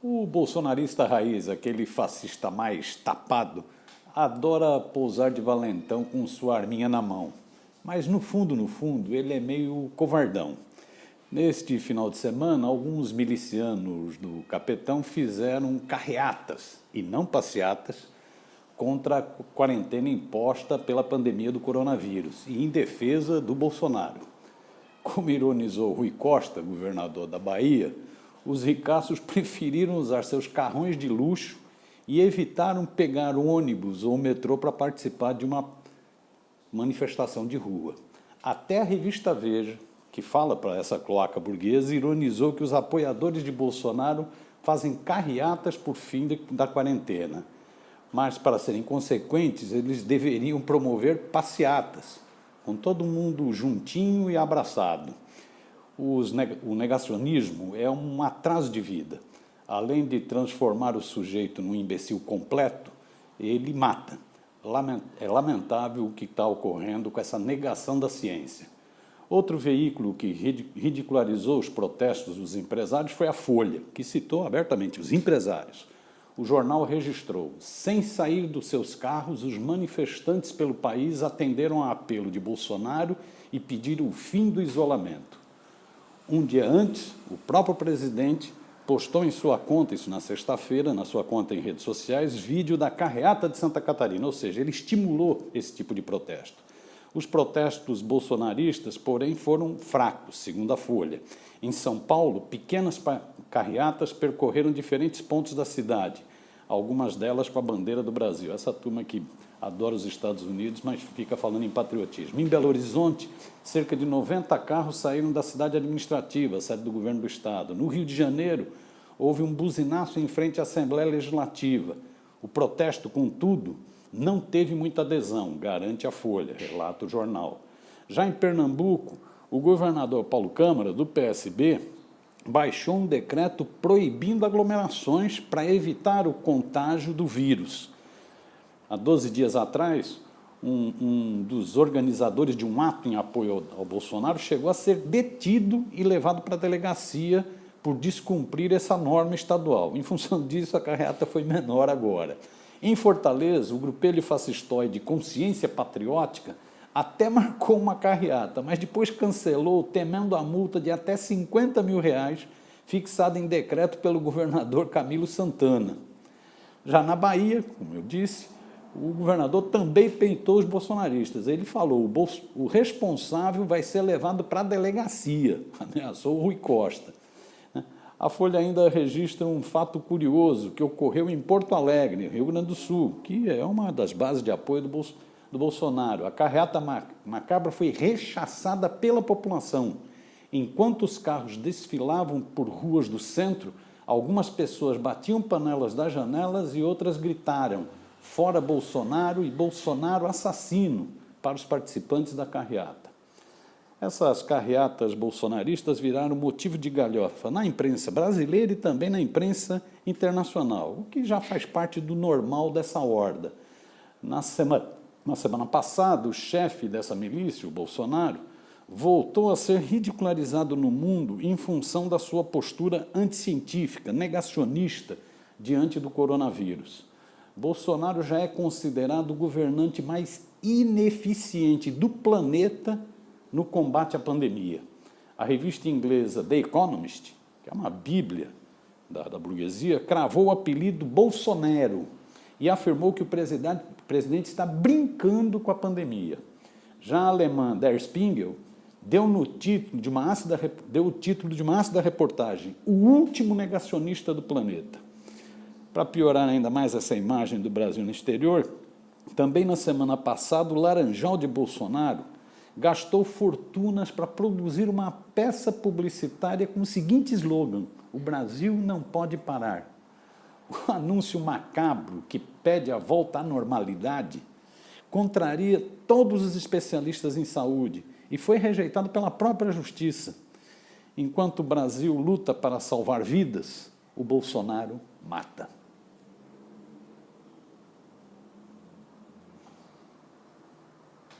O bolsonarista raiz, aquele fascista mais tapado, adora pousar de valentão com sua arminha na mão. Mas no fundo, ele é meio covardão. Neste final de semana, alguns milicianos do Capetão fizeram carreatas, e não passeatas, contra a quarentena imposta pela pandemia do coronavírus e em defesa do Bolsonaro. Como ironizou Rui Costa, governador da Bahia, os ricaços preferiram usar seus carrões de luxo e evitaram pegar ônibus ou metrô para participar de uma manifestação de rua. Até a revista Veja, que fala para essa cloaca burguesa, ironizou que os apoiadores de Bolsonaro fazem carreatas por fim da quarentena. Mas, para serem consequentes, eles deveriam promover passeatas, com todo mundo juntinho e abraçado. O negacionismo é um atraso de vida. Além de transformar o sujeito num imbecil completo, ele mata. É lamentável o que está ocorrendo com essa negação da ciência. Outro veículo que ridicularizou os protestos dos empresários foi a Folha, que citou abertamente os empresários. O jornal registrou: sem sair dos seus carros, os manifestantes pelo país atenderam a apelo de Bolsonaro e pediram o fim do isolamento. Um dia antes, o próprio presidente postou em sua conta, isso na sexta-feira, na sua conta em redes sociais, vídeo da carreata de Santa Catarina, ou seja, ele estimulou esse tipo de protesto. Os protestos bolsonaristas, porém, foram fracos, segundo a Folha. Em São Paulo, pequenas carreatas percorreram diferentes pontos da cidade, algumas delas com a bandeira do Brasil. Essa turma que adora os Estados Unidos, mas fica falando em patriotismo. Em Belo Horizonte, cerca de 90 carros saíram da cidade administrativa, sede do governo do estado. No Rio de Janeiro, houve um buzinaço em frente à Assembleia Legislativa. O protesto, contudo, não teve muita adesão, garante a Folha, relata o jornal. Já em Pernambuco, o governador Paulo Câmara, do PSB, baixou um decreto proibindo aglomerações para evitar o contágio do vírus. Há 12 dias atrás, um dos organizadores de um ato em apoio ao Bolsonaro chegou a ser detido e levado para a delegacia por descumprir essa norma estadual. Em função disso, a carreata foi menor agora. Em Fortaleza, o grupelho fascistoide Consciência Patriótica até marcou uma carreata, mas depois cancelou, temendo a multa de até R$50 mil, fixada em decreto pelo governador Camilo Santana. Já na Bahia, como eu disse, o governador também peitou os bolsonaristas. Ele falou: o responsável vai ser levado para a delegacia, ameaçou o Rui Costa. A Folha ainda registra um fato curioso que ocorreu em Porto Alegre, Rio Grande do Sul, que é uma das bases de apoio do Bolsonaro. A carreata macabra foi rechaçada pela população. Enquanto os carros desfilavam por ruas do centro, algumas pessoas batiam panelas das janelas e outras gritaram: fora Bolsonaro e Bolsonaro assassino, para os participantes da carreata. Essas carreatas bolsonaristas viraram motivo de galhofa na imprensa brasileira e também na imprensa internacional, o que já faz parte do normal dessa horda. Na semana passada, o chefe dessa milícia, o Bolsonaro, voltou a ser ridicularizado no mundo em função da sua postura anticientífica, negacionista, diante do coronavírus. Bolsonaro já é considerado o governante mais ineficiente do planeta no combate à pandemia. A revista inglesa The Economist, que é uma bíblia da burguesia, cravou o apelido Bolsonaro e afirmou que o presidente está brincando com a pandemia. Já a alemã Der Spiegel deu o título de uma ácida reportagem: o último negacionista do planeta. Para piorar ainda mais essa imagem do Brasil no exterior, também na semana passada, o Laranjal de Bolsonaro gastou fortunas para produzir uma peça publicitária com o seguinte slogan: o Brasil não pode parar. O anúncio macabro, que pede a volta à normalidade, contraria todos os especialistas em saúde e foi rejeitado pela própria justiça. Enquanto o Brasil luta para salvar vidas, o Bolsonaro mata.